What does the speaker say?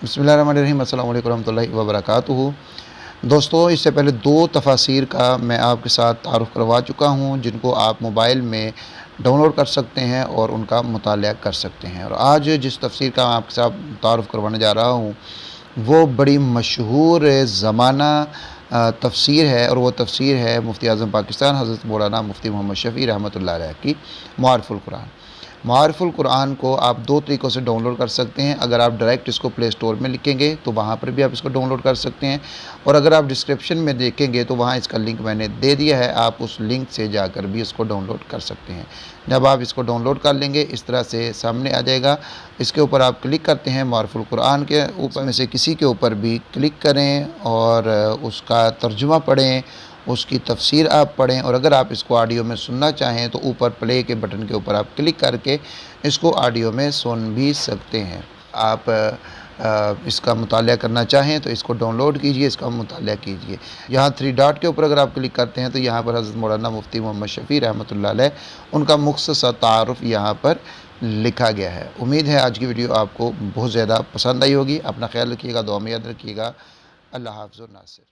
बिस्मिल्लाहिर्रहमानिर्रहीम, अस्सलामु अलैकुम रहमतुल्लाहि व बरकातुहू। दोस्तों, इससे पहले 2 तफासीर का मैं आपके साथ तारुफ़ करवा चुका हूँ, जिनको आप मोबाइल में डाउनलोड कर सकते हैं और उनका मुताला कर सकते हैं। और आज जिस तफसीर का मैं आपके साथ तारुफ़ करवाने जा रहा हूँ, वो बड़ी मशहूर ज़माना तफसीर है, और वो तफसीर है मुफ्ती आज़म पाकिस्तान हज़रत मौलाना मुफ्ती मोहम्मद शफ़ी रहमतुल्लाह अलैह की मुआरिफ़ुल कुरान। मुआरिफ़ुल कुरान को आप 2 तरीक़ों से डाउनलोड कर सकते हैं। अगर आप डायरेक्ट इसको प्ले स्टोर में लिखेंगे तो वहाँ पर भी आप इसको डाउनलोड कर सकते हैं, और अगर आप डिस्क्रिप्शन में देखेंगे तो वहाँ इसका लिंक मैंने दे दिया है, आप उस लिंक से जाकर भी इसको डाउनलोड कर सकते हैं। जब आप इसको डाउनलोड कर लेंगे, इस तरह से सामने आ जाएगा। इसके ऊपर आप क्लिक करते हैं, मुआरिफ़ुल कुरान के ऊपर में से किसी के ऊपर भी क्लिक करें और उसका तर्जुमा पढ़ें, उसकी तफसीर आप पढ़ें। और अगर आप इसको ऑडियो में सुनना चाहें तो ऊपर प्ले के बटन के ऊपर आप क्लिक करके इसको ऑडियो में सुन भी सकते हैं। आप इसका मुताला करना चाहें तो इसको डाउनलोड कीजिए, इसका मुताला कीजिए। यहाँ 3 डॉट के ऊपर अगर आप क्लिक करते हैं तो यहाँ पर हज़रत मौलाना मुफ्ती मोहम्मद शफ़ी रहमतुल्लाह अलैह उनका मुख्तसर तारुफ़ यहाँ पर लिखा गया है। उम्मीद है आज की वीडियो आपको बहुत ज़्यादा पसंद आई होगी। अपना ख्याल रखिएगा, दुआ में याद रखिएगा। अल्लाह हाफ़िज़ व नासिर।